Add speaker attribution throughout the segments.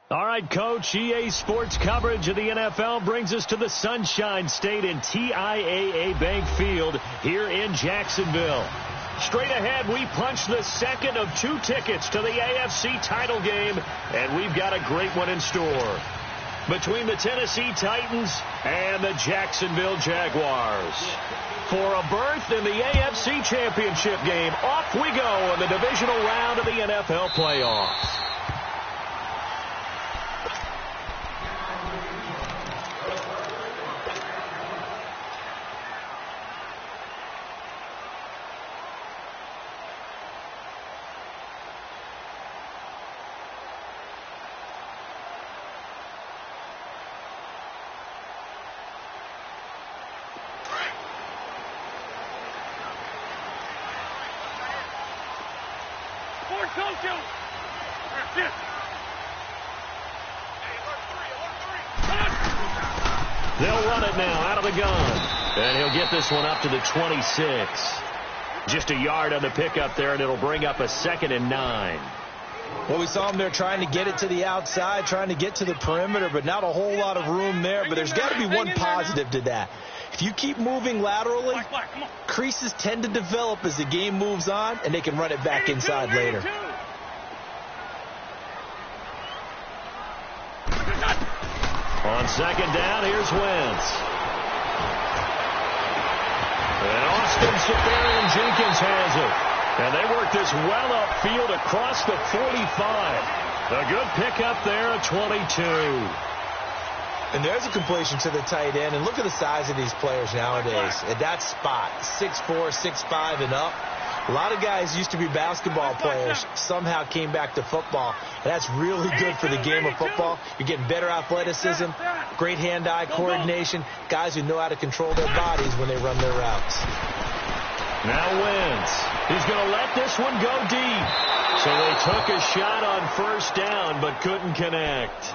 Speaker 1: All right, Coach, EA Sports coverage of the NFL brings us to the Sunshine State in TIAA Bank Field here in Jacksonville. Straight ahead, we punch the second of 2 tickets to the AFC title game, and we've got a great one in store. Between the Tennessee Titans and the Jacksonville Jaguars. For a berth in the AFC Championship game, off we go in the divisional round of the NFL playoffs. They'll run it now out of the gun. And he'll get this one up to the 26. Just a yard on the pickup there, and it'll bring up a 2nd and 9.
Speaker 2: Well, we saw him there trying to get it to the outside, trying to get to the perimeter, but not a whole lot of room there. But there's got to be one positive to that. If you keep moving laterally, creases tend to develop as the game moves on, and they can run it back inside later.
Speaker 1: On 2nd down, here's Wentz. And Austin Seferian-Jenkins has it. And they work this well upfield across the 45. A good pickup there at 22.
Speaker 2: And there's a completion to the tight end. And look at the size of these players nowadays. At that spot, 6'4", 6'5", and up. A lot of guys used to be basketball players, somehow came back to football. And that's really good for the game of football. You're getting better athleticism, great hand-eye coordination, guys who know how to control their bodies when they run their routes.
Speaker 1: Now Wentz. He's going to let this one go deep. So they took a shot on 1st down but couldn't connect.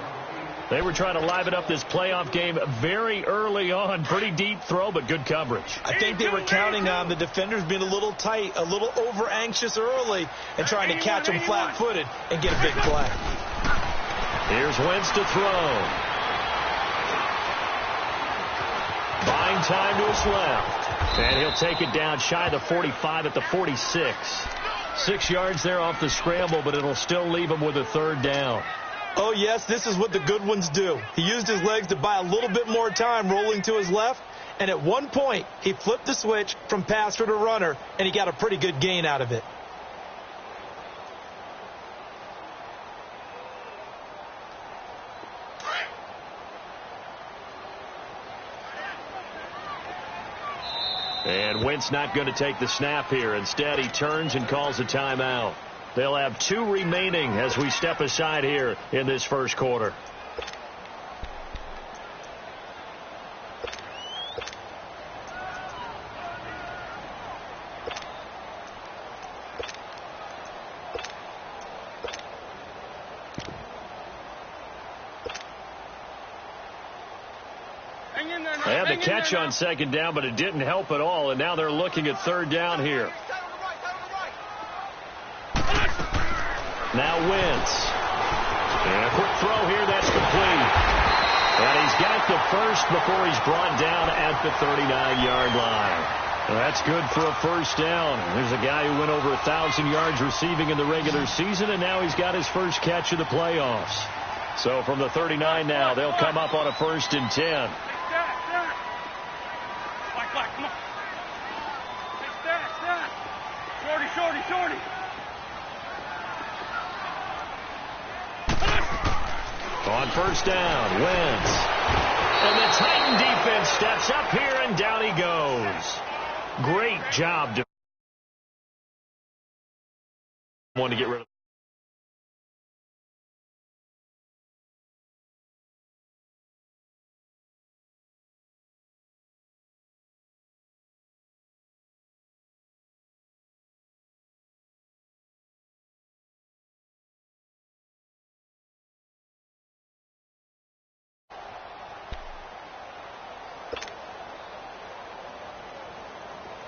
Speaker 1: They were trying to liven up this playoff game very early on. Pretty deep throw, but good coverage.
Speaker 2: I think they were counting on the defenders being a little tight, a little over-anxious early, and trying to catch them flat-footed and get a big play.
Speaker 1: Here's Wentz to throw. Buying time to his left. And he'll take it down shy of the 45 at the 46. 6 yards there off the scramble, but it'll still leave him with a 3rd down.
Speaker 2: Oh, yes, this is what the good ones do. He used his legs to buy a little bit more time rolling to his left, and at one point, he flipped the switch from passer to runner, and he got a pretty good gain out of it.
Speaker 1: And Wentz not going to take the snap here. Instead, he turns and calls a timeout. They'll have 2 remaining as we step aside here in this 1st quarter. They had the catch on 2nd down, but it didn't help at all, and now they're looking at 3rd down here. Now Wentz. And a quick throw here, that's complete. And he's got the 1st before he's brought down at the 39-yard line. Well, that's good for a 1st down. There's a guy who went over 1,000 yards receiving in the regular season, and now he's got his 1st catch of the playoffs. So from the 39 now, they'll come up on a 1st and 10.
Speaker 3: Shorty.
Speaker 1: On 1st down, Wentz. And the Titan defense steps up here, and down he goes. Great job to want to get rid of.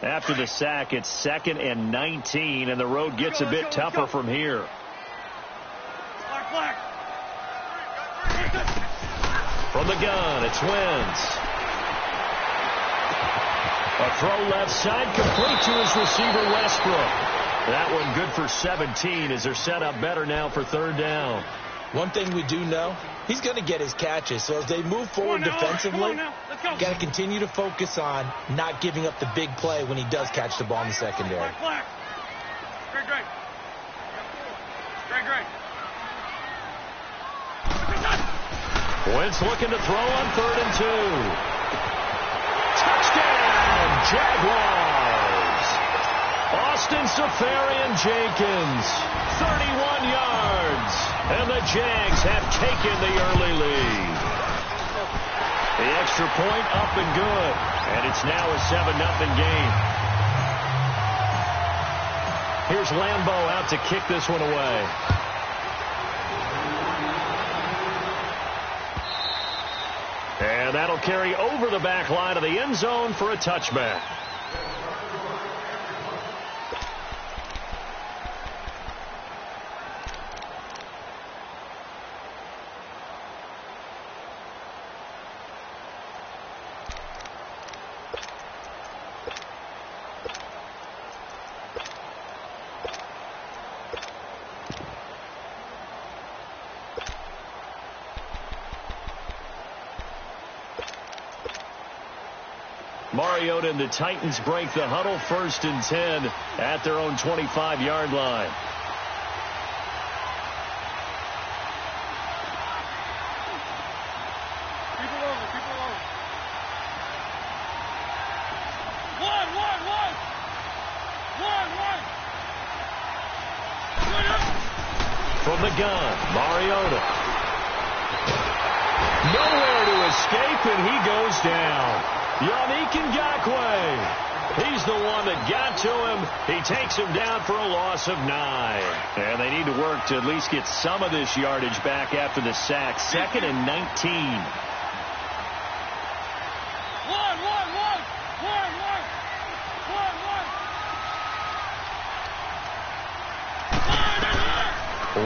Speaker 1: After the sack, it's 2nd and 19, and the road gets a bit tougher from here. From the gun, it's Wentz. A throw left side, complete to his receiver, Westbrook. That one good for 17 as they're set up better now for third down.
Speaker 2: One thing we do know, he's going to get his catches. So as they move forward defensively, got to continue to focus on not giving up the big play when he does catch the ball in the secondary.
Speaker 3: Great.
Speaker 1: Wentz looking to throw on 3rd and 2. Touchdown, Jaguars. Austin Seferian-Jenkins, 31 yards. And the Jags have taken the early lead. The extra point up and good. And it's now a 7-0 game. Here's Lambeau out to kick this one away. And that'll carry over the back line of the end zone for a touchback. Mariota and the Titans break the huddle, 1st and 10 at their own 25-yard line.
Speaker 3: Keep it over. One.
Speaker 1: From the gun, Mariota. Nowhere to escape, and he goes down. Yannick Ngakoue. He's the one that got to him. He takes him down for a loss of 9. And they need to work to at least get some of this yardage back after the sack. 2nd and 19.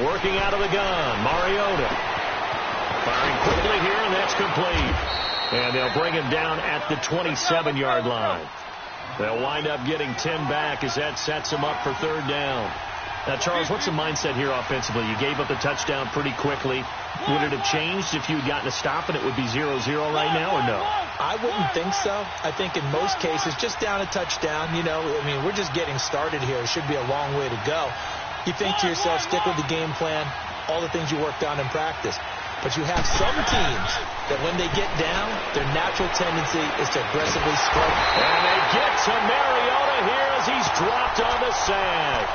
Speaker 1: Working out of the gun, Mariota. Firing quickly here, and that's complete. And they'll bring him down at the 27-yard line. They'll wind up getting 10 back as that sets him up for 3rd down. Now, Charles, what's the mindset here offensively? You gave up the touchdown pretty quickly. Would it have changed if you had gotten a stop and it would be 0-0 right now, or no?
Speaker 2: I wouldn't think so. I think in most cases, just down a touchdown, we're just getting started here. It should be a long way to go. You think to yourself, stick with the game plan, all the things you worked on in practice. But you have some teams that when they get down, their natural tendency is to aggressively strike.
Speaker 1: And they get to Mariota here as he's dropped on the sack.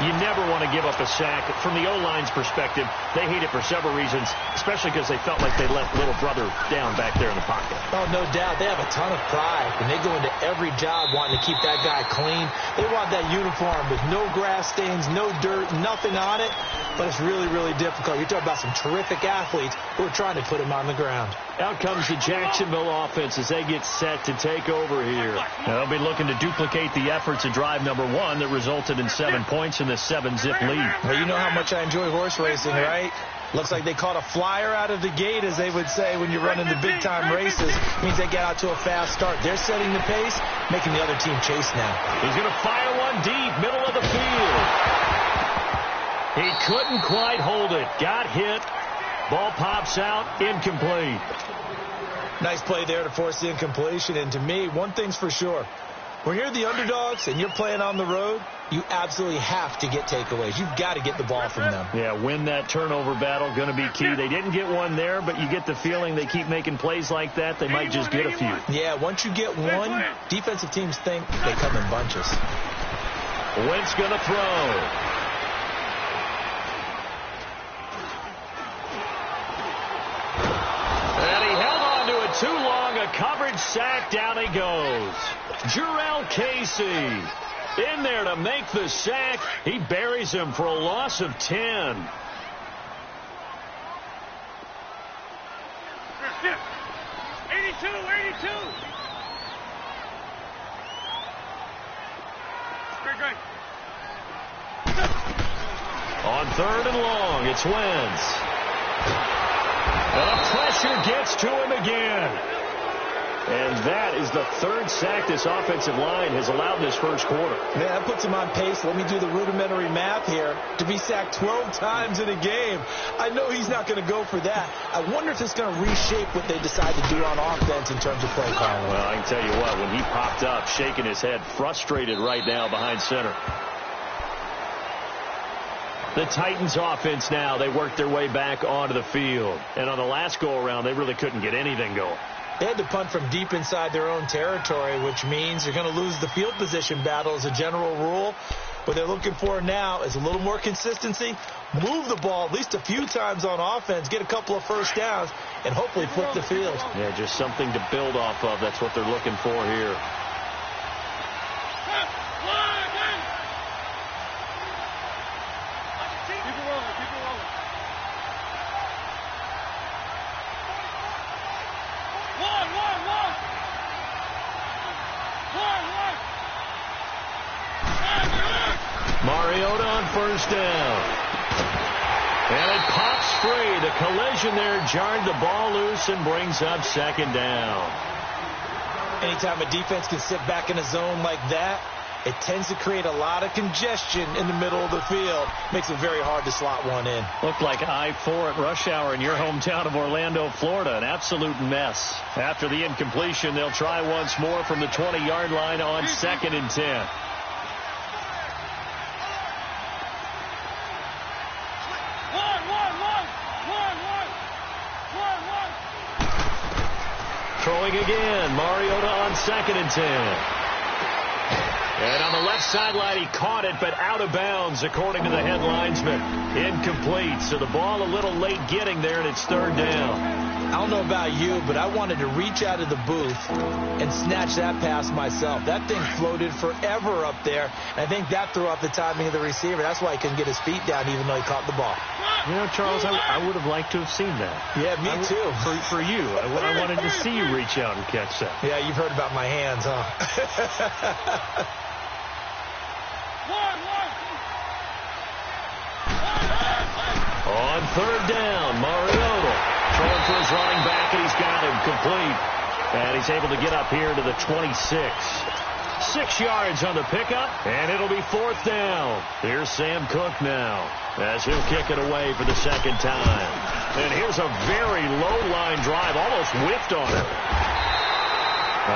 Speaker 1: You never want to give up a sack. From the O-line's perspective, they hate it for several reasons, especially because they felt like they left little brother down back there in the pocket.
Speaker 2: Oh, no doubt. They have a ton of pride. And they go into every job wanting to keep that guy clean. They want that uniform with no grass stains, no dirt, nothing on it. But it's really, really difficult. You're talking about some terrific athletes who are trying to put him on the ground.
Speaker 1: Out comes the Jacksonville offense as they get set to take over here. Now, they'll be looking to duplicate the efforts of drive number 1 that resulted in 7 points in the 7-zip lead.
Speaker 2: Well, you know how much I enjoy horse racing, right? Looks like they caught a flyer out of the gate, as they would say when you're running the big-time races. Means they get out to a fast start. They're setting the pace, making the other team chase now.
Speaker 1: He's going to fire one deep, middle of the field. He couldn't quite hold it. Got hit. Ball pops out. Incomplete.
Speaker 2: Nice play there to force the incompletion. And to me, one thing's for sure. When you're the underdogs and you're playing on the road, you absolutely have to get takeaways. You've got to get the ball from them.
Speaker 1: Yeah, win that turnover battle, going to be key. They didn't get one there, but you get the feeling they keep making plays like that, they might just get a few.
Speaker 2: Yeah, once you get one, defensive teams think they come in bunches.
Speaker 1: Wentz going to throw. And he held on to it too long. A coverage sack. Down he goes. Jurrell Casey in there to make the sack. He buries him for a loss of 10.
Speaker 3: 82. Great.
Speaker 1: On 3rd and long, it's Wentz. The pressure gets to him again. And that is the third sack this offensive line has allowed in this first quarter.
Speaker 2: Man, that puts him on pace. Let me do the rudimentary math here. To be sacked 12 times in a game. I know he's not going to go for that. I wonder if it's going to reshape what they decide to do on offense in terms of play calling.
Speaker 1: Well, I can tell you what, when he popped up, shaking his head, frustrated right now behind center. The Titans offense now, they worked their way back onto the field. And on the last go-around, they really couldn't get anything going.
Speaker 2: They had to punt from deep inside their own territory, which means you're going to lose the field position battle as a general rule. What they're looking for now is a little more consistency, move the ball at least a few times on offense, get a couple of first downs, and hopefully flip the field.
Speaker 1: Yeah, just something to build off of. That's what they're looking for here. Mariota on first down. And it pops free. The collision there jarred the ball loose and brings up second down.
Speaker 2: Anytime a defense can sit back in a zone like that, it tends to create a lot of congestion in the middle of the field. Makes it very hard to slot one in.
Speaker 1: Looked like I-4 at rush hour in your hometown of Orlando, Florida. An absolute mess. After the incompletion, they'll try once more from the 20-yard line on 2nd and 10. Throwing again. Mariota on 2nd and 10. And on the left sideline, he caught it, but out of bounds, according to the head linesman. Incomplete. So the ball a little late getting there, and it's 3rd down.
Speaker 2: I don't know about you, but I wanted to reach out of the booth and snatch that pass myself. That thing floated forever up there, and I think that threw off the timing of the receiver. That's why he couldn't get his feet down, even though he caught the ball.
Speaker 1: You know, Charles, I would have liked to have seen that.
Speaker 2: Yeah, me too.
Speaker 1: For you. I wanted to see you reach out and catch that.
Speaker 2: Yeah, you've heard about my hands, huh?
Speaker 1: On 3rd down, Mariota throwing for his running back, and he's got him complete. And he's able to get up here to the 26. 6 yards on the pickup, and it'll be 4th down. Here's Sam Cook now, as he'll kick it away for the 2nd time. And here's a very low-line drive, almost whiffed on it.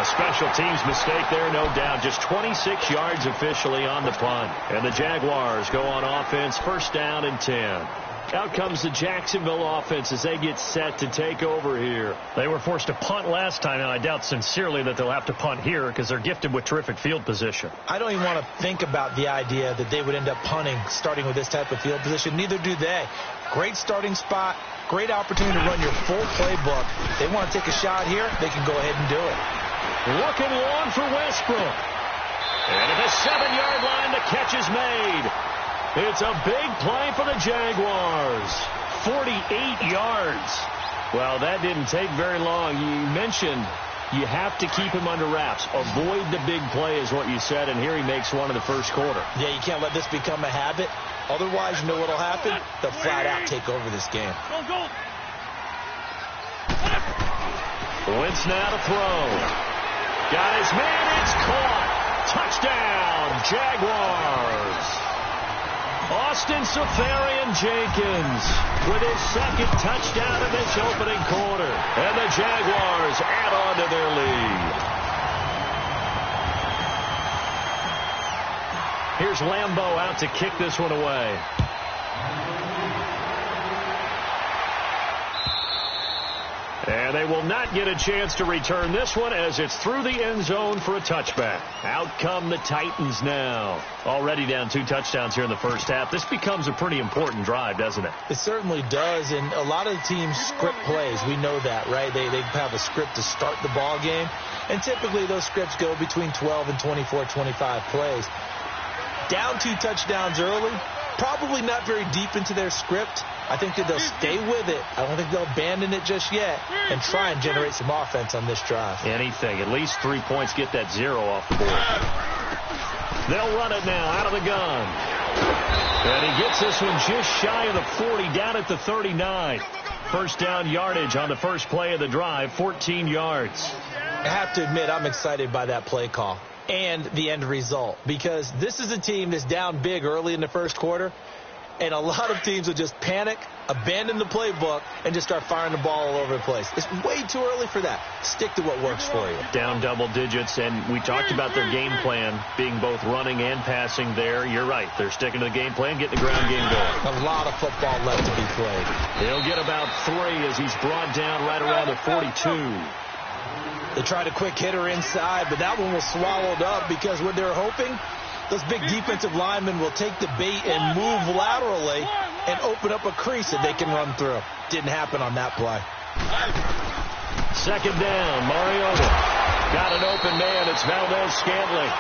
Speaker 1: A special teams mistake there, no doubt. Just 26 yards officially on the punt. And the Jaguars go on offense, 1st down and 10. Out comes the Jacksonville offense as they get set to take over here. They were forced to punt last time, and I doubt sincerely that they'll have to punt here because they're gifted with terrific field position.
Speaker 2: I don't even want to think about the idea that they would end up punting starting with this type of field position. Neither do they. Great starting spot, great opportunity to run your full playbook. They want to take a shot here, they can go ahead and do it.
Speaker 1: Looking long for Westbrook. And at the 7-yard line, the catch is made. It's a big play for the Jaguars. 48 yards. Well, that didn't take very long. You mentioned you have to keep him under wraps. Avoid the big play is what you said, and here he makes one in the first quarter.
Speaker 2: Yeah, you can't let this become a habit. Otherwise, you know what will happen? They'll flat out take over this game.
Speaker 1: Wentz now to throw. Got his man. It's caught. Touchdown, Jaguars. Austin Seferian-Jenkins with his 2nd touchdown in this opening quarter. And the Jaguars add on to their lead. Here's Lambeau out to kick this one away. And they will not get a chance to return this one as it's through the end zone for a touchback. Out come the Titans now. Already down 2 touchdowns here in the first half. This becomes a pretty important drive, doesn't it?
Speaker 2: It certainly does, and a lot of the teams script plays. We know that, right? They have a script to start the ball game, and typically those scripts go between 12 and 24, 25 plays. Down 2 touchdowns early, probably not very deep into their script. I think that they'll stay with it. I don't think they'll abandon it just yet and try and generate some offense on this drive.
Speaker 1: Anything. At least 3 points. Get that 0 off the board. They'll run it now out of the gun. And he gets this one just shy of the 40, down at the 39. First down yardage on the first play of the drive, 14 yards.
Speaker 2: I have to admit, I'm excited by that play call and the end result, because this is a team that's down big early in the first quarter, and a lot of teams will just panic, abandon the playbook, and just start firing the ball all over the place. It's way too early for that. Stick to what works for you.
Speaker 1: Down double digits, and we talked about their game plan being both running and passing there. You're right. They're sticking to the game plan, getting the ground game going.
Speaker 2: A lot of football left to be played.
Speaker 1: He'll get about 3 as he's brought down right around the 42.
Speaker 2: They tried a quick hitter inside, but that one was swallowed up because what they're hoping, those big defensive linemen will take the bait and move laterally and open up a crease that they can run through. Didn't happen on that play.
Speaker 1: Second down, Mariota. Got an open man. It's Valdez-Scantling.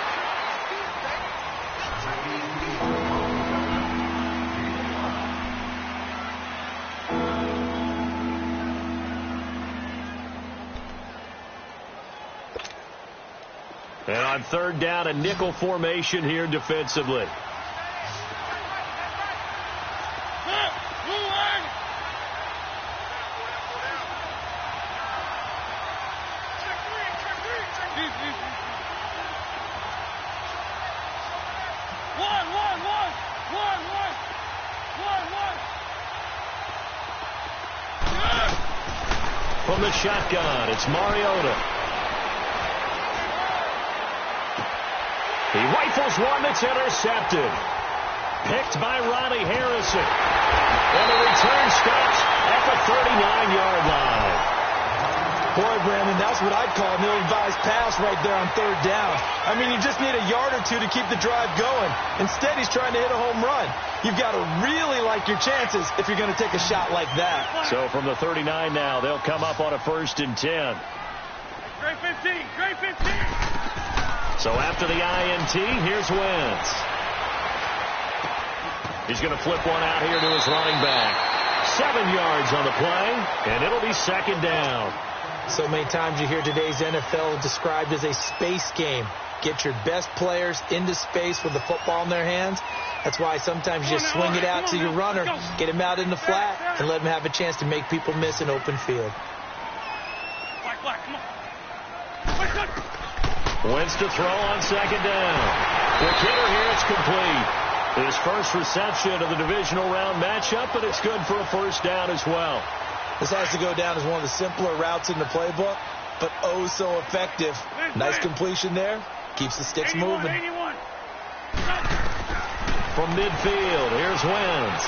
Speaker 1: And on third down, a nickel formation here defensively. From the shotgun, it's Mariota. He rifles one that's intercepted. Picked by Ronnie Harrison. And the return stops at the 39-yard line.
Speaker 2: Boy, Brandon, that's what I'd call an ill-advised pass right there on third down. I mean, you just need a yard or two to keep the drive going. Instead, he's trying to hit a home run. You've got to really like your chances if you're going to take a shot like that.
Speaker 1: So from the 39 now, they'll come up on a 1st and 10.
Speaker 3: Great 15, great 15.
Speaker 1: So after the INT, here's Wentz. He's going to flip one out here to his running back. 7 yards on the play, and it'll be second down.
Speaker 2: So many times you hear today's NFL described as a space game. Get your best players into space with the football in their hands. That's why sometimes you just swing it out to your runner, get him out in the flat, and let him have a chance to make people miss an open field.
Speaker 1: Wentz to throw on second down. The killer here, it's complete. His first reception of the divisional round matchup, but it's good for a first down as well.
Speaker 2: This has to go down as one of the simpler routes in the playbook, but oh so effective. Nice completion there. Keeps the sticks moving.
Speaker 1: From midfield, here's Wentz.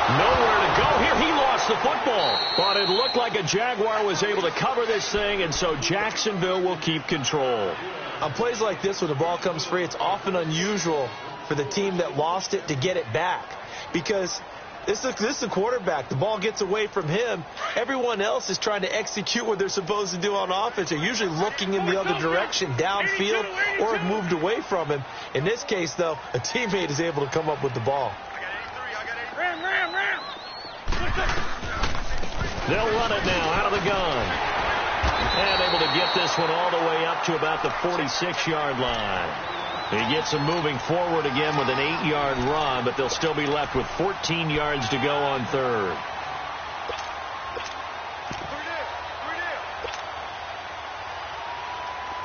Speaker 1: Nowhere to go here. He lost the football. But it looked like a Jaguar was able to cover this thing, and so Jacksonville will keep control.
Speaker 2: On plays like this, when the ball comes free, it's often unusual for the team that lost it to get it back. Because this is a quarterback. The ball gets away from him. Everyone else is trying to execute what they're supposed to do on offense. They're usually looking in the other direction, downfield, or have moved away from him. In this case, though, a teammate is able to come up with the ball.
Speaker 3: Ram.
Speaker 1: They'll run it now out of the gun. And able to get this one all the way up to about the 46-yard line. He gets them moving forward again with an 8-yard run, but they'll still be left with 14 yards to go on third.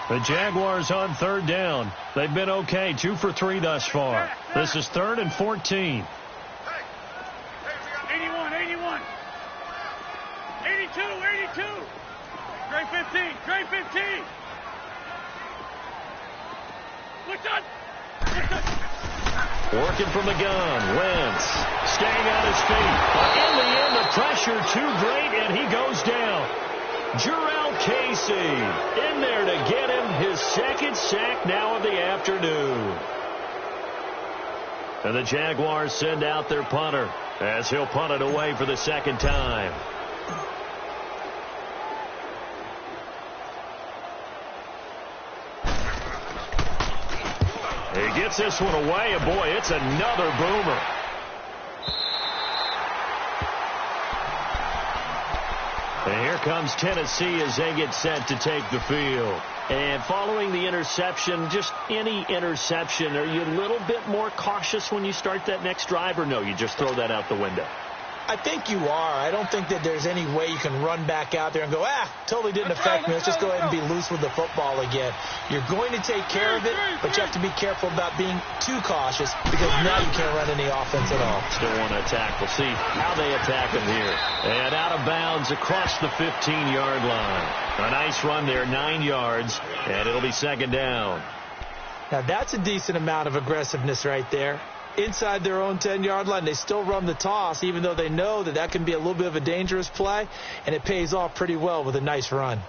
Speaker 1: The Jaguars on third down. They've been okay, 2 for 3 thus far. This is 3rd and 14.
Speaker 3: 81. 82. Great 15.
Speaker 1: Working from the gun. Wentz staying on his feet. But in the end, the pressure too great, and he goes down. Jurrell Casey in there to get him his second sack now of the afternoon. And the Jaguars send out their punter as he'll punt it away for the second time. He gets this one away, and boy, it's another boomer. And here comes Tennessee as they get set to take the field. And following the interception, just any interception, are you a little bit more cautious when you start that next drive, or no, you just throw that out the window?
Speaker 2: I think you are. I don't think that there's any way you can run back out there and go, totally didn't affect me. Let's just go ahead and be loose with the football again. You're going to take care of it, but you have to be careful about being too cautious because now you can't run any offense at all.
Speaker 1: Still want to attack. We'll see how they attack him here. And out of bounds across the 15-yard line. A nice run there, 9 yards, and it'll be second down.
Speaker 2: Now that's a decent amount of aggressiveness right there. Inside their own 10-yard line, they still run the toss, even though they know that that can be a little bit of a dangerous play, and it pays off pretty well with a nice run.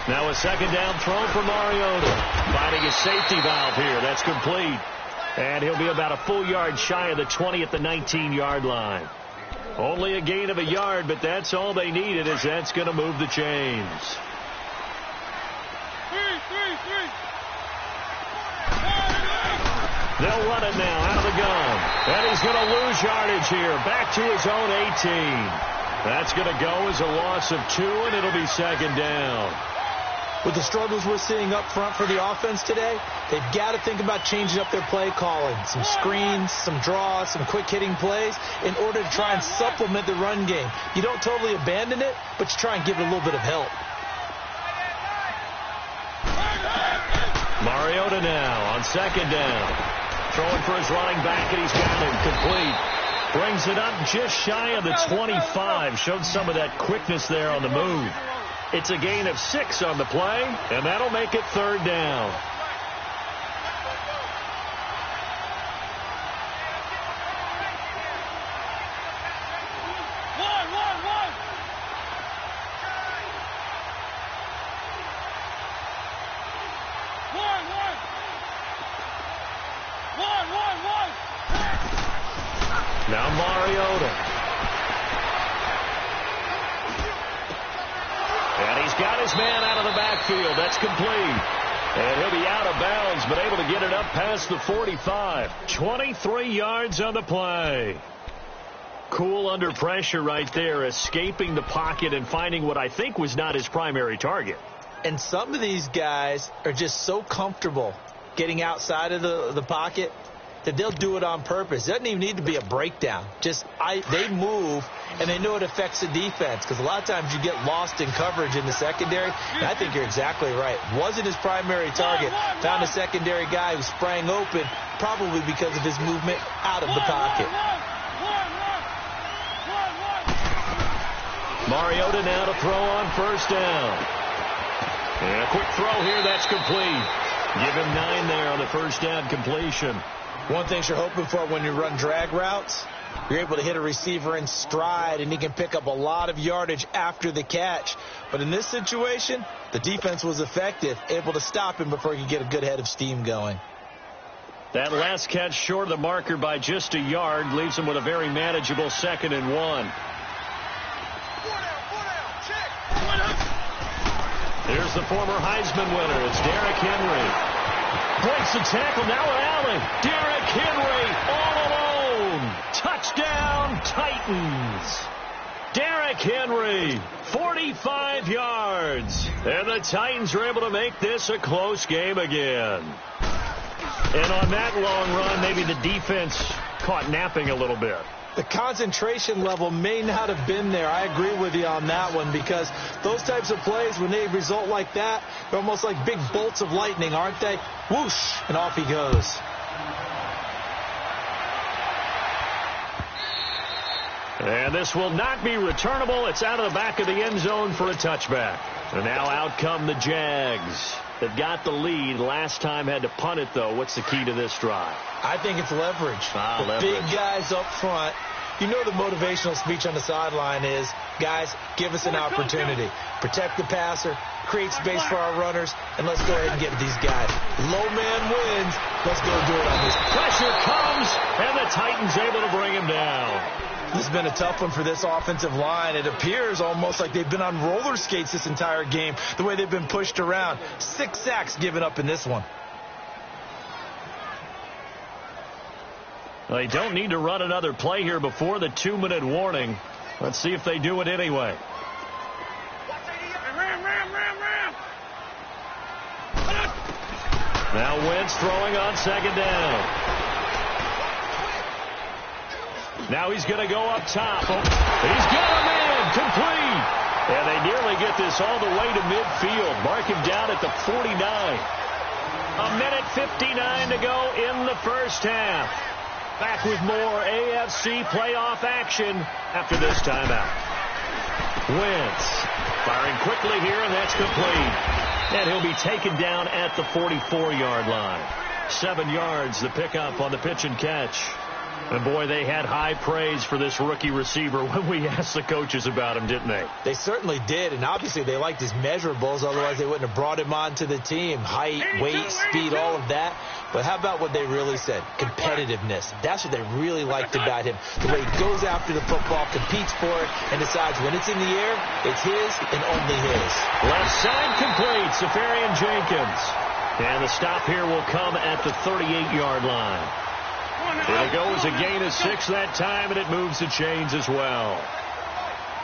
Speaker 1: Now a second down throw for Mariota. Finding his safety valve here. That's complete. And he'll be about a full yard shy of the 20 at the 19-yard line. Only a gain of a yard, but that's all they needed, as that's going to move the chains. They'll run it now out of the gun. And he's going to lose yardage here. Back to his own 18. That's going to go as a loss of 2, and it'll be second down.
Speaker 2: With the struggles we're seeing up front for the offense today, they've got to think about changing up their play calling. Some screens, some draws, some quick-hitting plays in order to try and supplement the run game. You don't totally abandon it, but you try and give it a little bit of help.
Speaker 1: Mariota now on second down. Throwing for his running back, and he's got him complete. Brings it up just shy of the 25. Showed some of that quickness there on the move. It's a gain of 6 on the play, and that'll make it third down. Now Mariota. And he's got his man out of the backfield. That's complete. And he'll be out of bounds, but able to get it up past the 45. 23 yards on the play. Cool under pressure right there, escaping the pocket and finding what I think was not his primary target.
Speaker 2: And some of these guys are just so comfortable getting outside of the pocket that they'll do it on purpose. It doesn't even need to be a breakdown. They move, and they know it affects the defense, because a lot of times you get lost in coverage in the secondary, and I think you're exactly right. Wasn't his primary target. Found a secondary guy who sprang open, probably because of his movement out of the pocket.
Speaker 1: Mariota now to throw on first down. And a quick throw here, that's complete. Give him 9 there on the first down completion.
Speaker 2: One thing you're hoping for when you run drag routes, you're able to hit a receiver in stride, and he can pick up a lot of yardage after the catch. But in this situation, the defense was effective, able to stop him before he could get a good head of steam going.
Speaker 1: That last catch short of the marker by just a yard leaves him with a very manageable 2nd and 1. Here's the former Heisman winner. It's Derrick Henry. Breaks the tackle, now an alley. Derrick Henry all alone. Touchdown, Titans. Derrick Henry, 45 yards. And the Titans are able to make this a close game again. And on that long run, maybe the defense caught napping a little bit.
Speaker 2: The concentration level may not have been there. I agree with you on that one, because those types of plays, when they result like that, they're almost like big bolts of lightning, aren't they? Whoosh, and off he goes.
Speaker 1: And this will not be returnable. It's out of the back of the end zone for a touchback. And now out come the Jags. They've got the lead. Last time had to punt it, though. What's the key to this drive?
Speaker 2: I think it's leverage.
Speaker 1: Leverage.
Speaker 2: Big guys up front You know the motivational speech on the sideline is, guys, give us an opportunity. Protect the passer, create space for our runners, and let's go ahead and get these guys. Low man wins. Let's go do it on this.
Speaker 1: Pressure comes, and the Titans able to bring him down.
Speaker 2: This has been a tough one for this offensive line. It appears almost like they've been on roller skates this entire game, the way they've been pushed around. 6 sacks given up in this one.
Speaker 1: They don't need to run another play here before the 2-minute warning. Let's see if they do it anyway. Now Wentz throwing on 2nd down. Now he's going to go up top. He's got him in. Complete. And they nearly get this all the way to midfield. Mark him down at the 49. 1:59 to go in the first half. Back with more AFC playoff action after this timeout. Wentz firing quickly here, and that's complete. And he'll be taken down at the 44-yard line. 7 yards, the pickup on the pitch and catch. And, boy, they had high praise for this rookie receiver when we asked the coaches about him, didn't they?
Speaker 2: They certainly did, and obviously they liked his measurables. Otherwise, they wouldn't have brought him onto the team. Height, weight, speed, all of that. But how about what they really said? Competitiveness. That's what they really liked about him. The way he goes after the football, competes for it, and decides when it's in the air, it's his and only his.
Speaker 1: Left side complete, Safarian Jenkins. And the stop here will come at the 38-yard line. It'll go as a gain of 6 that time, and it moves the chains as well.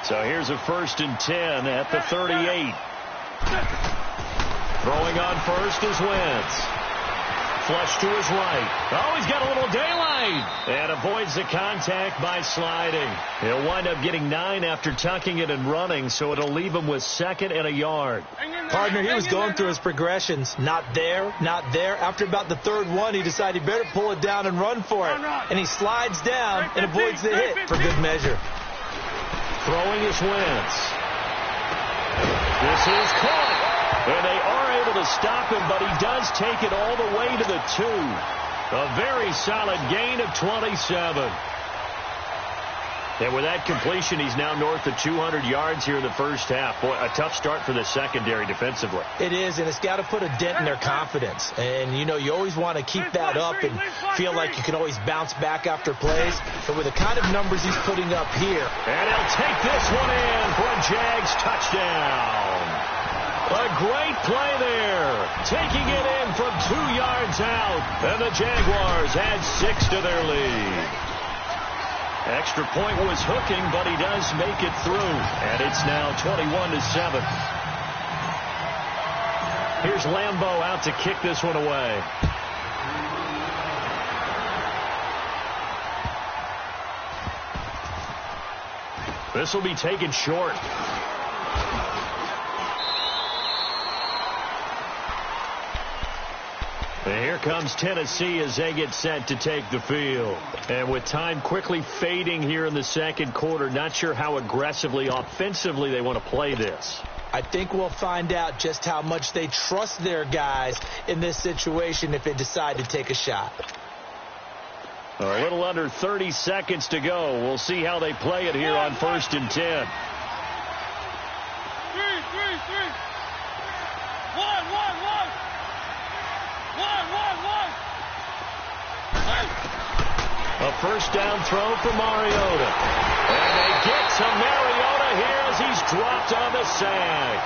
Speaker 1: So here's a 1st and 10 at the 38. Throwing on first is Wentz. Flush to his right. Oh, he's got a little daylight. And avoids the contact by sliding. He'll wind up getting 9 after tucking it and running, so it'll leave him with 2nd and a yard.
Speaker 2: Partner, he was going through his progressions. Not there, not there. After about the 3rd one, he decided he better pull it down and run for it. And he slides down and avoids the hit for good measure.
Speaker 1: Throwing is Wentz. This is caught. And they are able to stop him, but he does take it all the way to the 2. A very solid gain of 27. And with that completion, he's now north of 200 yards here in the first half. Boy, a tough start for the secondary defensively.
Speaker 2: It is, and it's got to put a dent in their confidence. And, you know, you always want to keep that up and feel like you can always bounce back after plays. But with the kind of numbers he's putting up here.
Speaker 1: And he'll take this one in for a Jags touchdown. A great play there. Taking it in from 2 yards out. And the Jaguars add 6 to their lead. Extra point was hooking, but he does make it through. And it's now 21-7. Here's Lambeau out to kick this one away. This will be taken short. And here comes Tennessee as they get set to take the field. And with time quickly fading here in the second quarter, not sure how aggressively, offensively they want to play this.
Speaker 2: I think we'll find out just how much they trust their guys in this situation if they decide to take a shot.
Speaker 1: A little under 30 seconds to go. We'll see how they play it here on 1st and 10. 1st down throw for Mariota. And they get to Mariota here as he's dropped on the sack.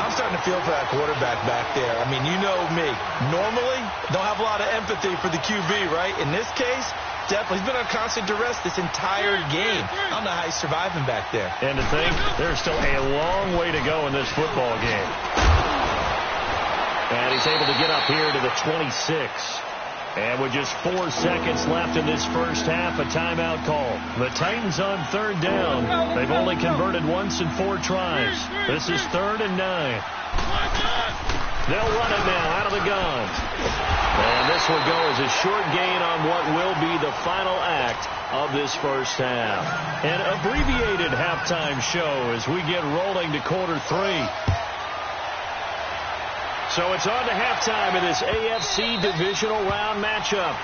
Speaker 2: I'm starting to feel for that quarterback back there. I mean, you know me. Normally, don't have a lot of empathy for the QB, right? In this case, definitely. He's been on constant duress this entire game. I don't know how he's surviving back there.
Speaker 1: And to think, there's still a long way to go in this football game. And he's able to get up here to the 26. And with just 4 seconds left in this first half, a timeout call. The Titans on 3rd down. They've only converted once in 4 tries. This is 3rd and 9. They'll run it now out of the gun. And this will go as a short gain on what will be the final act of this first half. An abbreviated halftime show as we get rolling to quarter 3. So it's on to halftime in this AFC divisional round matchup.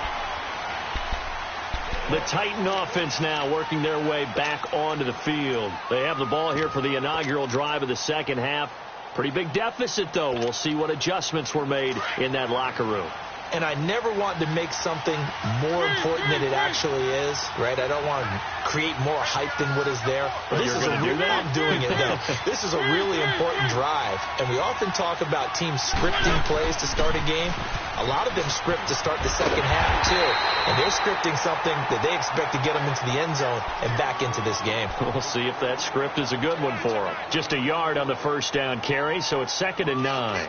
Speaker 1: The Titan offense now working their way back onto the field. They have the ball here for the inaugural drive of the second half. Pretty big deficit, though. We'll see what adjustments were made in that locker room.
Speaker 2: And I never want to make something more important than it actually is, right? I don't want to create more hype than what is there.
Speaker 1: But this is a real,
Speaker 2: I'm doing it, though. This is a really important drive. And we often talk about teams scripting plays to start a game. A lot of them script to start the second half, too. And they're scripting something that they expect to get them into the end zone and back into this game.
Speaker 1: We'll see if that script is a good one for them. Just a yard on the first down carry, so it's 2nd and 9.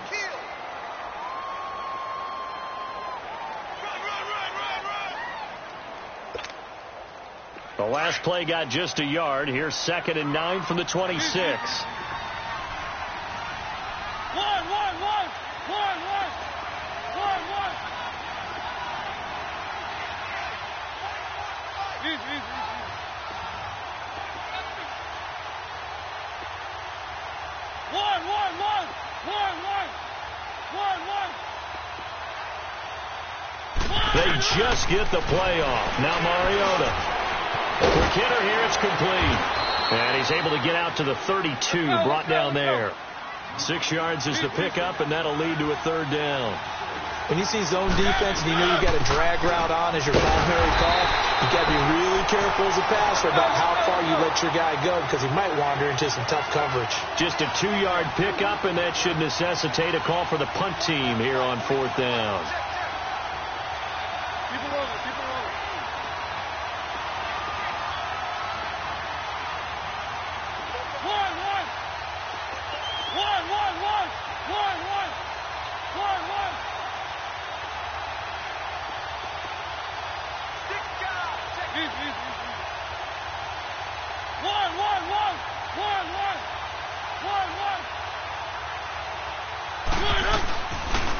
Speaker 1: The last play got just a yard. Here's 2nd and 9 from the 26.
Speaker 3: One.
Speaker 1: They just get the play off. Now Mariota. Quick hitter here, it's complete. And he's able to get out to the 32, brought down there. 6 yards is the pickup, and that'll lead to a 3rd down.
Speaker 2: When you see zone defense and you know you've got a drag route on as your primary call, you've got to be really careful as a passer about how far you let your guy go because he might wander into some tough coverage.
Speaker 1: Just a 2-yard pickup, and that should necessitate a call for the punt team here on 4th down.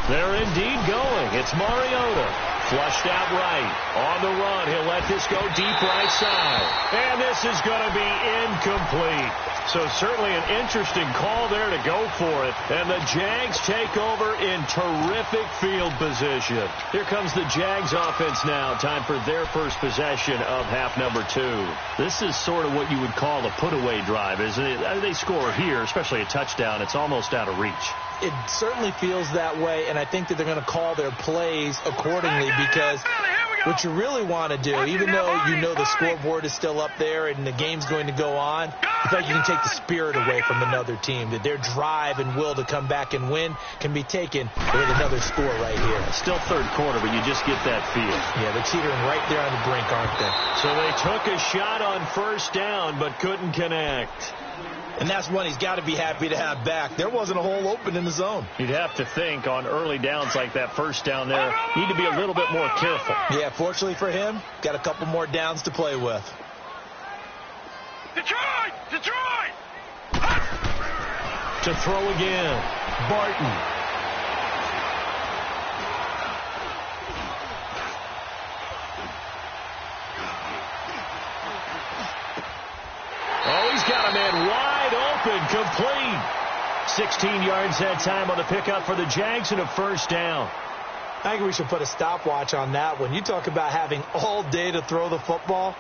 Speaker 1: They're indeed going. It's Mariota. Flushed out right. On the run. He'll let this go deep right side. And this is going to be incomplete. So certainly an interesting call there to go for it. And the Jags take over in terrific field position. Here comes the Jags offense now. Time for their first possession of half number 2. This is sort of what you would call a put-away drive, isn't it? They score here, especially a touchdown. It's almost out of reach.
Speaker 2: It certainly feels that way, and I think that they're going to call their plays accordingly because what you really want to do, even though you know the scoreboard is still up there and the game's going to go on, I feel like you can take the spirit away from another team, that their drive and will to come back and win can be taken with another score right here.
Speaker 1: Still 3rd quarter, but you just get that feel.
Speaker 2: Yeah, they're teetering right there on the brink, aren't they?
Speaker 1: So they took a shot on 1st down, but couldn't connect.
Speaker 2: And that's one he's got to be happy to have back. There wasn't a hole open in the zone.
Speaker 1: You'd have to think on early downs like that 1st down there, need to be a little bit more careful.
Speaker 2: Yeah, fortunately for him, got a couple more downs to play with.
Speaker 3: Detroit!
Speaker 1: To throw again, Barton. Oh, he's got a man wide open, complete. 16 yards that time on the pickup for the Jags and a 1st down.
Speaker 2: I think we should put a stopwatch on that one. You talk about having all day to throw the football,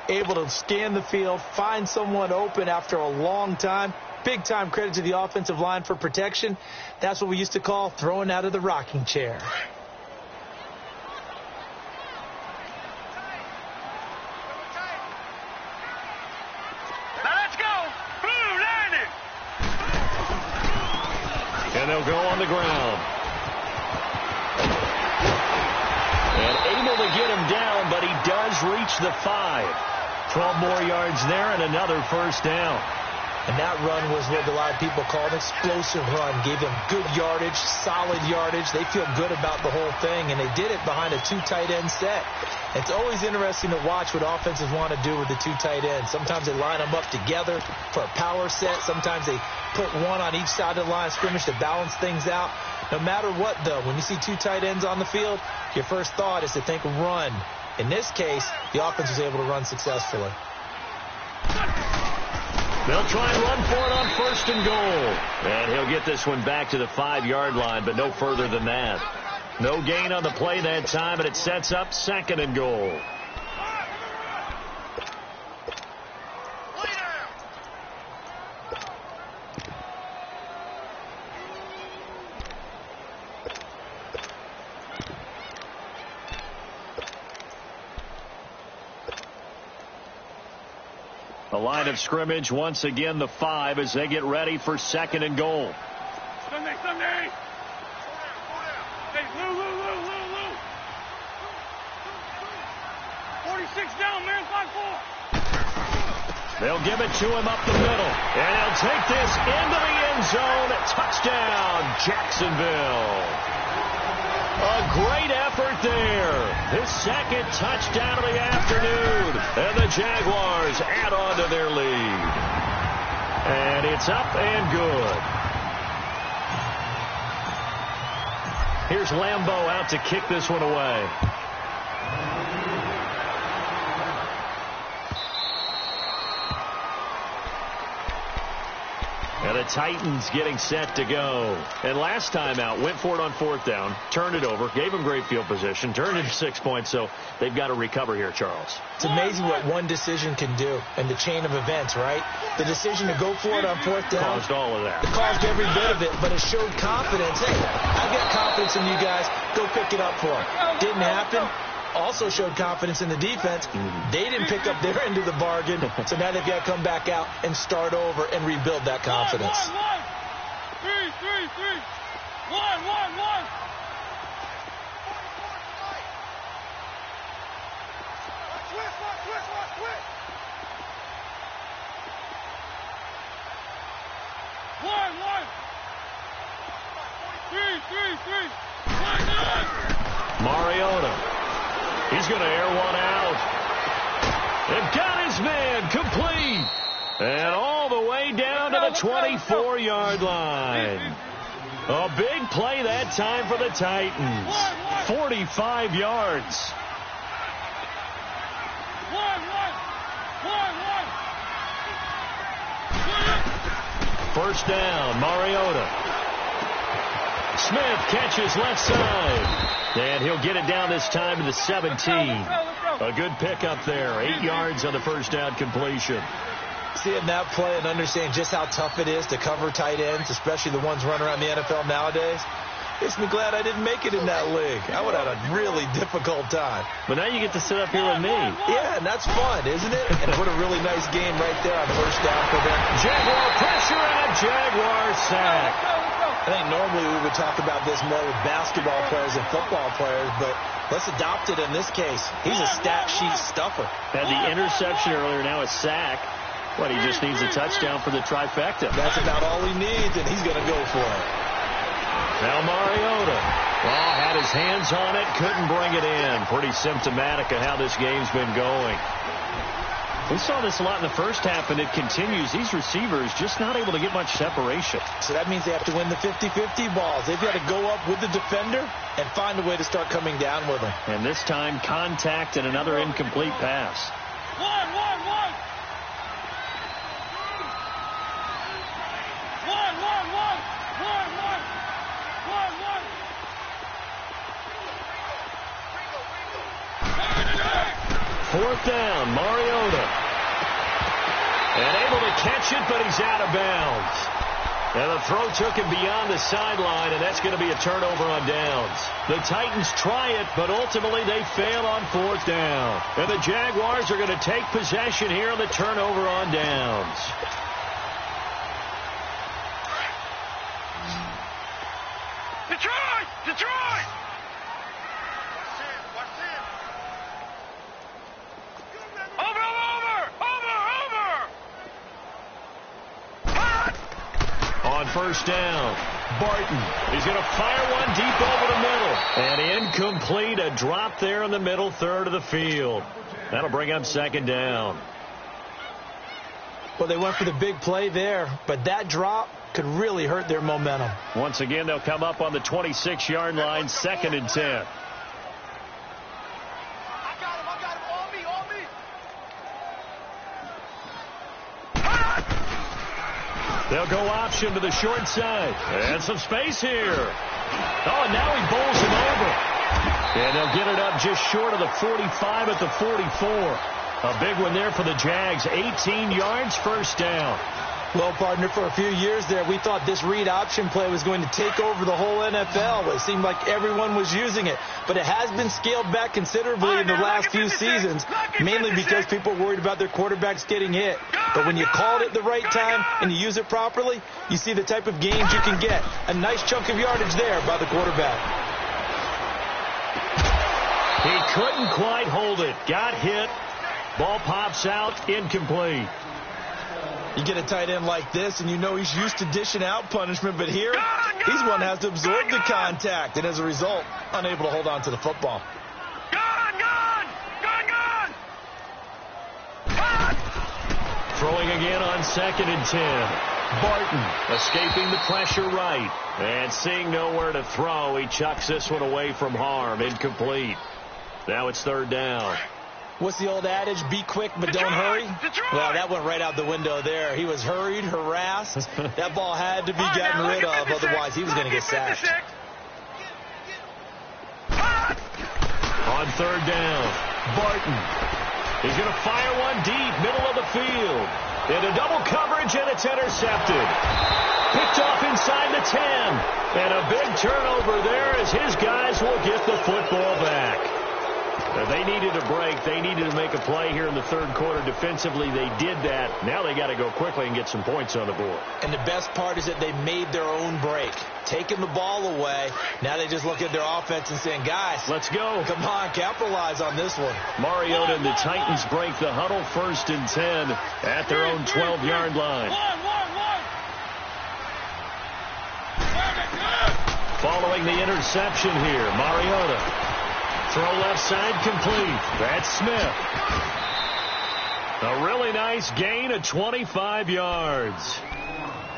Speaker 2: able to scan the field, find someone open after a long time. Big time credit to the offensive line for protection. That's what we used to call throwing out of the rocking chair.
Speaker 1: And they'll go on the ground. And able to get him down, but he does reach the 5. 12 more yards there and another 1st down.
Speaker 2: And that run was what a lot of people call an explosive run. Gave them good yardage, solid yardage. They feel good about the whole thing, and they did it behind a 2 tight end set. It's always interesting to watch what offenses want to do with the 2 tight ends. Sometimes they line them up together for a power set. Sometimes they put one on each side of the line of scrimmage to balance things out. No matter what, though, when you see 2 tight ends on the field, your first thought is to think run. In this case, the offense was able to run successfully.
Speaker 1: They'll try and run for it on 1st and goal. And he'll get this one back to the 5-yard line, but no further than that. No gain on the play that time, and it sets up 2nd and goal. line of scrimmage once again the 5 as they get ready for 2nd and goal.
Speaker 3: Sunday. Hey, Lou. 46 down, man, 5-4.
Speaker 1: They'll give it to him up the middle. And he'll take this into the end zone. Touchdown, Jacksonville. A great effort there. His 2nd touchdown of the afternoon. And the Jaguars add on to their lead. And it's up and good. Here's Lambeau out to kick this one away. And the Titans getting set to go. And last time out, went for it on 4th down, turned it over, gave them great field position, turned it to 6 points, so they've got to recover here, Charles.
Speaker 2: It's amazing what one decision can do in the chain of events, right? The decision to go for it on 4th down.
Speaker 1: Caused all of that.
Speaker 2: It caused every bit of it, but it showed confidence. Hey, I've got confidence in you guys. Go pick it up for them. Didn't happen. Also showed confidence in the defense. They didn't pick up their end of the bargain, so now they've got to come back out and start over and rebuild that confidence.
Speaker 3: 1. 1.
Speaker 1: Mariota. He's going to air one out. They've got his man complete. And all the way down to the 24-yard line. A big play that time for the Titans. 45 yards. 1st down, Mariota. Smith catches left side. And he'll get it down this time to the 17. A good pickup there. 8 yards on the 1st down completion.
Speaker 2: Seeing that play and understanding just how tough it is to cover tight ends, especially the ones running around the NFL nowadays, makes me glad I didn't make it in that league. I would have had a really difficult time.
Speaker 1: But now you get to sit up here with me.
Speaker 2: Yeah, and that's fun, isn't it? And put a really nice game right there on 1st down for them.
Speaker 1: Jaguar pressure and a Jaguar sack.
Speaker 2: I think normally we would talk about this more with basketball players and football players, but let's adopt it in this case. He's a stat sheet stuffer.
Speaker 1: Had the interception earlier, now a sack. What, he just needs a touchdown for the trifecta.
Speaker 2: That's about all he needs, and he's going to go for it.
Speaker 1: Now Mariota. Well, had his hands on it, couldn't bring it in. Pretty symptomatic of how this game's been going. We saw this a lot in the first half, and it continues. These receivers just not able to get much separation.
Speaker 2: So that means they have to win the 50-50 balls. They've got to go up with the defender and find a way to start coming down with them.
Speaker 1: And this time, contact and another incomplete pass.
Speaker 3: 1.
Speaker 1: 4th down, Mariota. And able to catch it, but he's out of bounds. And the throw took him beyond the sideline, and that's going to be a turnover on downs. The Titans try it, but ultimately they fail on 4th down. And the Jaguars are going to take possession here on the turnover on downs.
Speaker 3: Detroit!
Speaker 1: On 1st down, Barton. He's going to fire one deep over the middle. And incomplete, a drop there in the middle third of the field. That'll bring up 2nd down.
Speaker 2: Well, they went for the big play there, but that drop could really hurt their momentum.
Speaker 1: Once again, they'll come up on the 26-yard line, 2nd and 10. They'll go option to the short side. And some space here. Oh, and now he bowls him over. And they'll get it up just short of the 45 at the 44. A big one there for the Jags. 18 yards, 1st down.
Speaker 2: Well, partner, for a few years there, we thought this read option play was going to take over the whole NFL. It seemed like everyone was using it. But it has been scaled back considerably in the last few seasons, mainly because people are worried about their quarterbacks getting hit. But when you call it at the right time and you use it properly, you see the type of gains you can get. A nice chunk of yardage there by the quarterback.
Speaker 1: He couldn't quite hold it. Got hit. Ball pops out, incomplete.
Speaker 2: You get a tight end like this, and you know he's used to dishing out punishment, but here, he's one that has to absorb the contact, and as a result, unable to hold on to the football.
Speaker 1: Throwing again on 2nd and 10. Barton escaping the pressure right, and seeing nowhere to throw, he chucks this one away from harm, incomplete. Now it's 3rd down.
Speaker 2: What's the old adage? Be quick, but don't hurry. Well, that went right out the window there. He was hurried, harassed. That ball had to be gotten rid of, otherwise he was going to get sacked.
Speaker 1: On 3rd down, Barton. He's going to fire one deep, middle of the field. Into double coverage, and it's intercepted. Picked off inside the 10. And a big turnover there as his guys will get the football back. They needed a break. They needed to make a play here in the 3rd quarter. Defensively, they did that. Now they got to go quickly and get some points on the board.
Speaker 2: And the best part is that they made their own break. Taking the ball away. Now they just look at their offense and saying, guys,
Speaker 1: let's go.
Speaker 2: Come on, capitalize on this one.
Speaker 1: Mariota and the Titans break the huddle, 1st and 10 at their own 12-yard line. Following the interception here, Mariota. Throw left side complete. That's Smith. A really nice gain of 25 yards.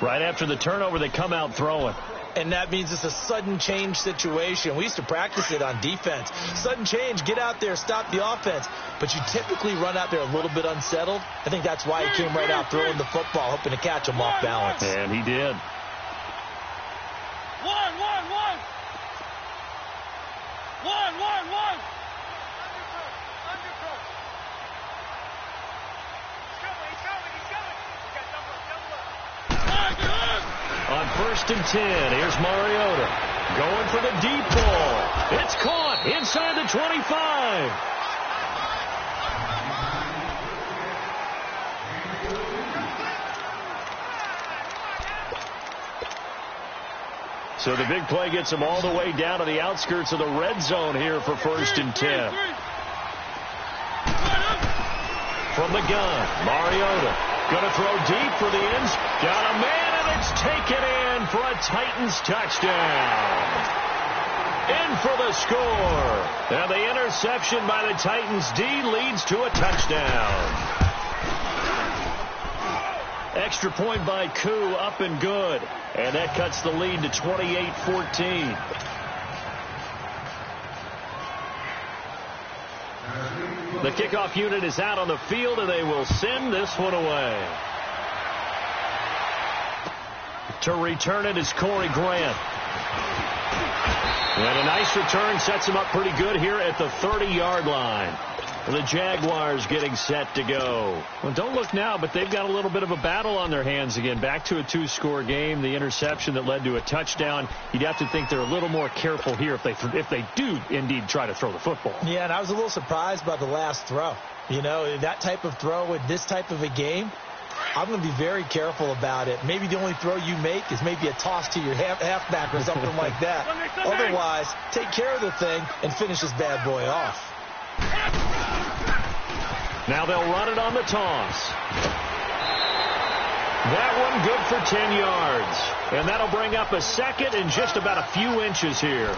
Speaker 1: Right after the turnover, they come out throwing.
Speaker 2: And that means it's a sudden change situation. We used to practice it on defense. Sudden change, get out there, stop the offense. But you typically run out there a little bit unsettled. I think that's why he came right out throwing the football, hoping to catch him off balance.
Speaker 1: And he did.
Speaker 3: One.
Speaker 1: On 1st and 10, here's Mariota. Going for the deep ball. It's caught inside the 25. So the big play gets him all the way down to the outskirts of the red zone here for 1st and 10. From the gun, Mariota going to throw deep for the ends. Got a man, and it's taken in for a Titans touchdown. In for the score. And the interception by the Titans D leads to a touchdown. Extra point by Koo, up and good. And that cuts the lead to 28-14. The kickoff unit is out on the field, and they will send this one away. To return it is Corey Grant. And a nice return sets him up pretty good here at the 30-yard line. The Jaguars getting set to go. Well, don't look now, but they've got a little bit of a battle on their hands again. Back to a 2-score game. The interception that led to a touchdown. You'd have to think they're a little more careful here if they do indeed try to throw the football.
Speaker 2: Yeah, and I was a little surprised by the last throw. You know, that type of throw with this type of a game, I'm going to be very careful about it. Maybe the only throw you make is maybe a toss to your halfback or something like that. Otherwise, take care of the thing and finish this bad boy off.
Speaker 1: Now they'll run it on the toss. That one good for 10 yards. And that'll bring up a 2nd and just about a few inches here.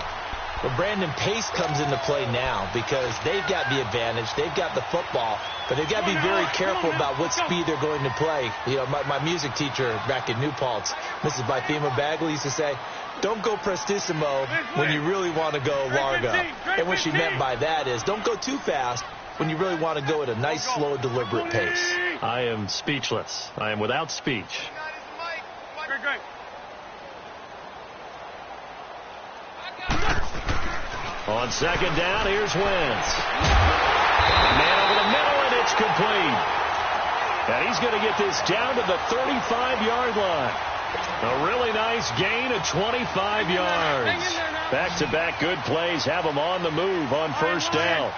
Speaker 2: Well, Brandon, pace comes into play now because they've got the advantage. They've got the football, but they've got to be very careful about what speed they're going to play. You know, my music teacher back in New Paltz, Mrs. Bythema Bagley, used to say, don't go prestissimo when you really want to go largo. And what she meant by that is don't go too fast when you really want to go at a nice, slow, deliberate pace.
Speaker 1: I am speechless. I am without speech.
Speaker 3: Great.
Speaker 1: On 2nd down, here's Wentz. Man over the middle, and it's complete. And he's going to get this down to the 35-yard line. A really nice gain of 25 yards. Back-to-back good plays have him on the move on first down.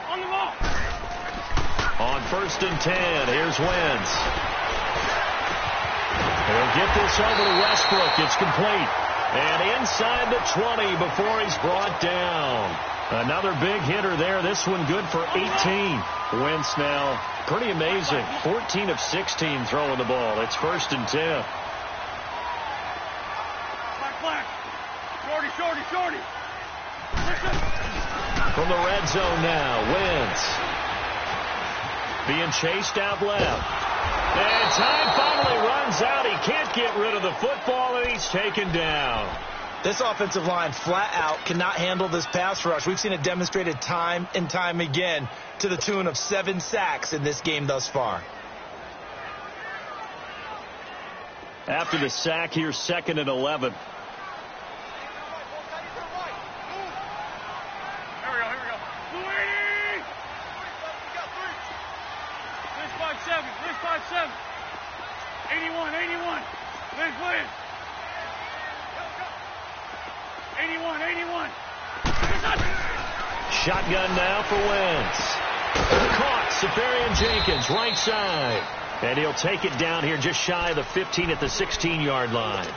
Speaker 3: On the ball.
Speaker 1: On 1st and 10, here's Wentz. He'll get this over to Westbrook. It's complete. And inside the 20 before he's brought down. Another big hitter there. This one good for 18. Wentz now pretty amazing. 14 of 16 throwing the ball. It's 1st and 10.
Speaker 3: Shorty.
Speaker 1: From the red zone now, Wentz. Being chased out left. And time finally runs out. He can't get rid of the football, and he's taken down.
Speaker 2: This offensive line flat out cannot handle this pass rush. We've seen it demonstrated time and time again to the tune of 7 sacks in this game thus far.
Speaker 1: After the sack, here's 2nd and 11.
Speaker 3: Here we go. 5-7. 81. Williams. 81.
Speaker 1: Shotgun now for Wentz. Caught. Safarian Jenkins, right side. And he'll take it down here just shy of the 15 at the 16-yard line.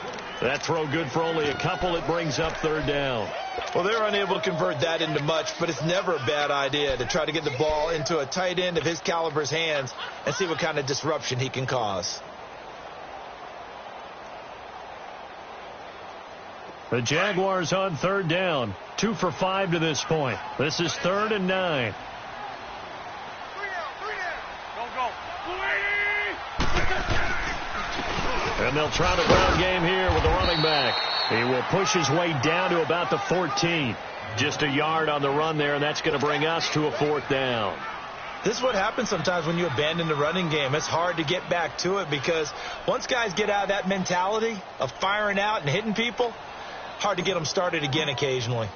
Speaker 1: That throw good for only a couple. It brings up 3rd down.
Speaker 2: Well, they're unable to convert that into much, but it's never a bad idea to try to get the ball into a tight end of his caliber's hands and see what kind of disruption he can cause.
Speaker 1: The Jaguars on 3rd down. 2 for 5 to this point. This is 3rd and 9.
Speaker 3: Go.
Speaker 1: And they'll try the ground game here with the running back. He will push his way down to about the 14. Just a yard on the run there, and that's going to bring us to a 4th down.
Speaker 2: This is what happens sometimes when you abandon the running game. It's hard to get back to it because once guys get out of that mentality of firing out and hitting people, hard to get them started again occasionally.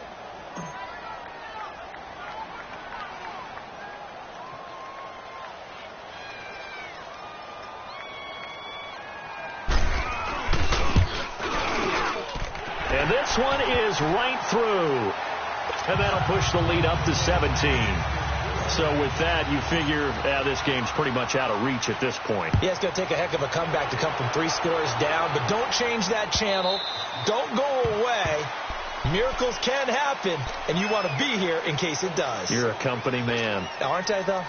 Speaker 1: And this one is right through. And that'll push the lead up to 17. So with that, you figure this game's pretty much out of reach at this point.
Speaker 2: Yeah, it's going to take a heck of a comeback to come from 3 scores down. But don't change that channel. Don't go away. Miracles can happen, and you want to be here in case it does.
Speaker 1: You're a company man.
Speaker 2: Aren't I, though?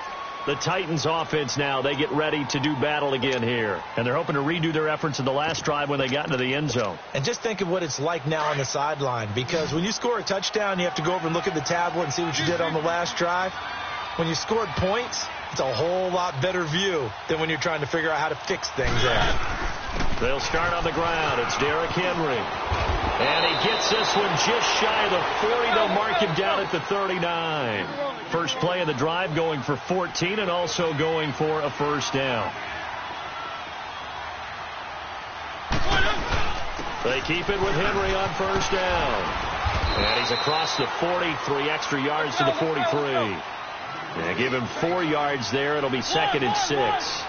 Speaker 1: The Titans offense now, they get ready to do battle again here. And they're hoping to redo their efforts in the last drive when they got into the end zone.
Speaker 2: And just think of what it's like now on the sideline. Because when you score a touchdown, you have to go over and look at the tablet and see what you did on the last drive. When you scored points, it's a whole lot better view than when you're trying to figure out how to fix things there.
Speaker 1: They'll start on the ground. It's Derrick Henry. And he gets this one just shy of the 40. They'll mark him down at the 39. First play of the drive going for 14 and also going for a 1st down. They keep it with Henry on 1st down. And he's across the 40, 3 extra yards to the 43. They give him 4 yards there. It'll be 2nd and 6.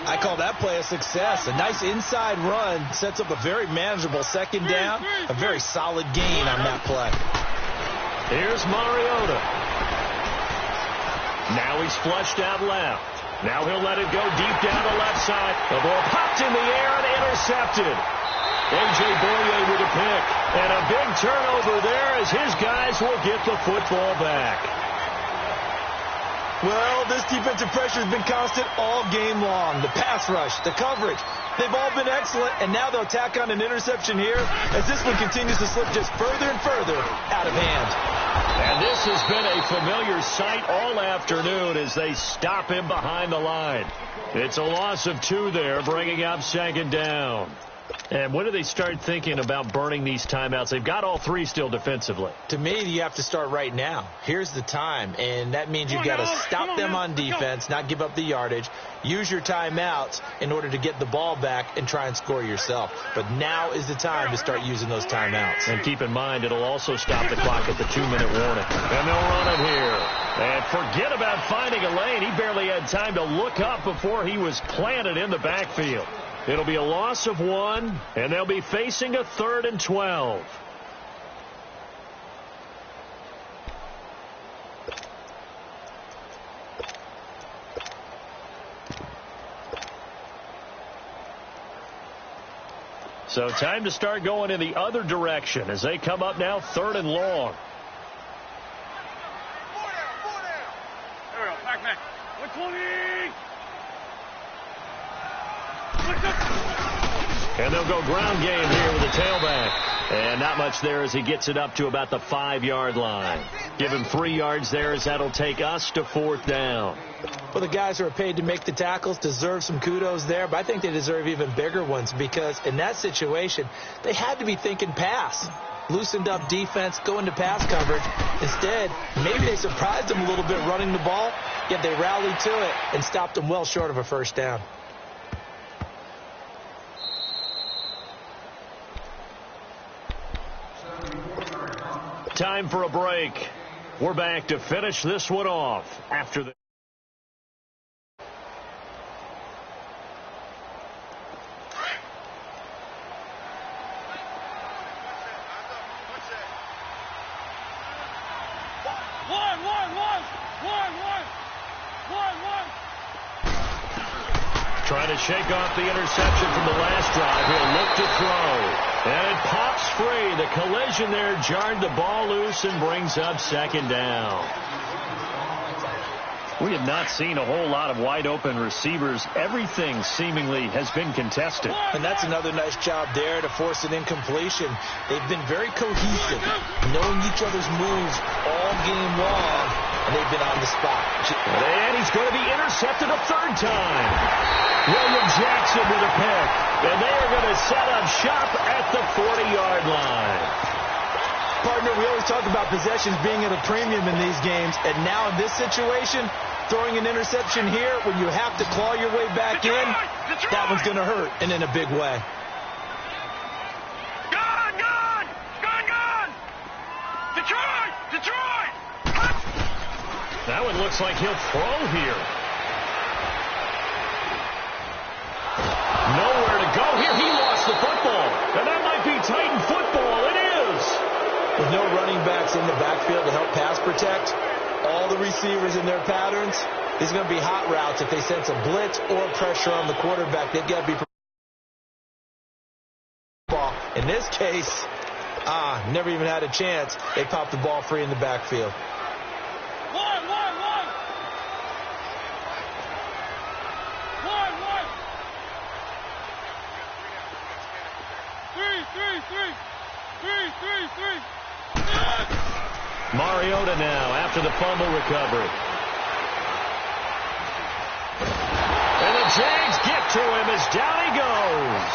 Speaker 2: I call that play a success. A nice inside run sets up a very manageable 2nd down. A very solid gain on that play.
Speaker 1: Here's Mariota. Now he's flushed out left. Now he'll let it go deep down the left side. The ball popped in the air and intercepted. A.J. Boye with a pick. And a big turnover there as his guys will get the football back.
Speaker 2: Well, this defensive pressure has been constant all game long. The pass rush, the coverage, they've all been excellent, and now they'll tack on an interception here as this one continues to slip just further and further out of hand.
Speaker 1: And this has been a familiar sight all afternoon as they stop him behind the line. It's a loss of 2 there, bringing up 2nd down. And when do they start thinking about burning these timeouts? They've got all 3 still defensively.
Speaker 2: To me, you have to start right now. Here's the time, and that means you've got to stop them on defense, not give up the yardage, use your timeouts in order to get the ball back and try and score yourself. But now is the time to start using those timeouts.
Speaker 1: And keep in mind, it'll also stop the clock at the 2-minute warning. And they'll run it here. And forget about finding a lane. He barely had time to look up before he was planted in the backfield. It'll be a loss of 1, and they'll be facing a 3rd and 12. So time to start going in the other direction as they come up now 3rd and long. And they'll go ground game here with the tailback. And not much there as he gets it up to about the 5-yard line. Give him 3 yards there as that'll take us to 4th down.
Speaker 2: Well, the guys who are paid to make the tackles deserve some kudos there, but I think they deserve even bigger ones because in that situation, they had to be thinking pass. Loosened up defense, go into pass coverage. Instead, maybe they surprised them a little bit running the ball, yet they rallied to it and stopped them well short of a 1st down.
Speaker 1: Time for a break. We're back to finish this one off after the... Trying to shake off the interception from the last drive. He'll look to throw. And it pops free. The collision there jarred the ball loose and brings up 2nd down. We have not seen a whole lot of wide-open receivers. Everything seemingly has been contested.
Speaker 2: And that's another nice job there to force an incompletion. They've been very cohesive, knowing each other's moves all game long, and they've been on the spot.
Speaker 1: And he's going to be intercepted a 3rd time. William Jackson with a pick. And they are going to set up shop at the 40-yard line.
Speaker 2: Partner, we always talk about possessions being at a premium in these games, and now in this situation, throwing an interception here when you have to claw your way back in, that one's going to hurt, and in a big way.
Speaker 3: Detroit!
Speaker 1: That one looks like he'll throw here. Nowhere to go here. He lost the football, and that might be Titan football. It is.
Speaker 2: With no running backs in the backfield to help pass protect, all the receivers in their patterns, these are going to be hot routes. If they sense a blitz or pressure on the quarterback, they've got to be prepared. In this case, never even had a chance. They popped the ball free in the backfield.
Speaker 3: One. 3.
Speaker 1: Mariota now after the fumble recovery. And the Jags get to him as down he goes.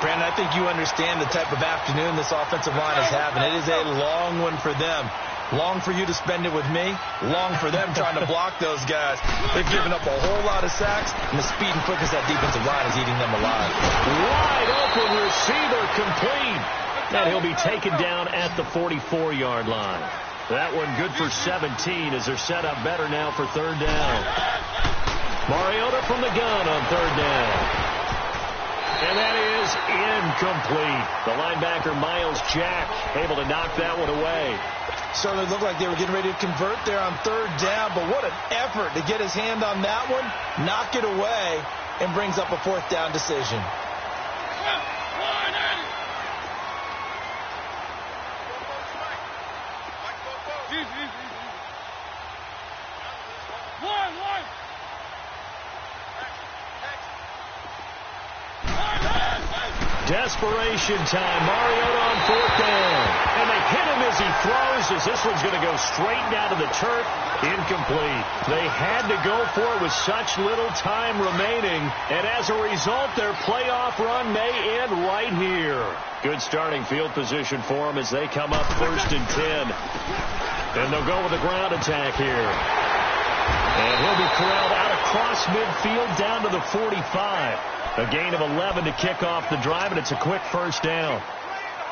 Speaker 2: Brandon, I think you understand the type of afternoon this offensive line is having. It is a long one for them. Long for you to spend it with me. Long for them trying to block those guys. They've given up a whole lot of sacks, and the speed and quickness of that defensive line is eating them alive.
Speaker 1: Wide open receiver complete. And he'll be taken down at the 44-yard line. That one good for 17 as they're set up better now for 3rd down. Mariota from the gun on 3rd down. And that is incomplete. The linebacker, Miles Jack, able to knock that one away.
Speaker 2: Certainly looked like they were getting ready to convert there on 3rd down, but what an effort to get his hand on that one, knock it away, and brings up a 4th down decision.
Speaker 1: Desperation time. Mariota on 4th down. And they hit him as he throws as this one's going to go straight down to the turf. Incomplete. They had to go for it with such little time remaining. And as a result, their playoff run may end right here. Good starting field position for them as they come up 1st and 10. And they'll go with a ground attack here. And he'll be corralled out across midfield down to the 45. A gain of 11 to kick off the drive, and it's a quick 1st down.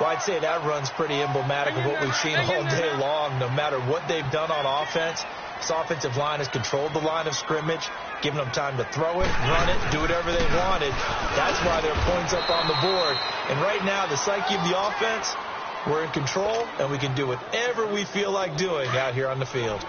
Speaker 2: Well, I'd say that run's pretty emblematic of what we've seen all day long. No matter what they've done on offense, This offensive line has controlled the line of scrimmage, giving them time to throw it, run it, do whatever they wanted. That's why there are points up on the board. And right now, the psyche of the offense, we're in control, and we can do whatever we feel like doing out here on the field.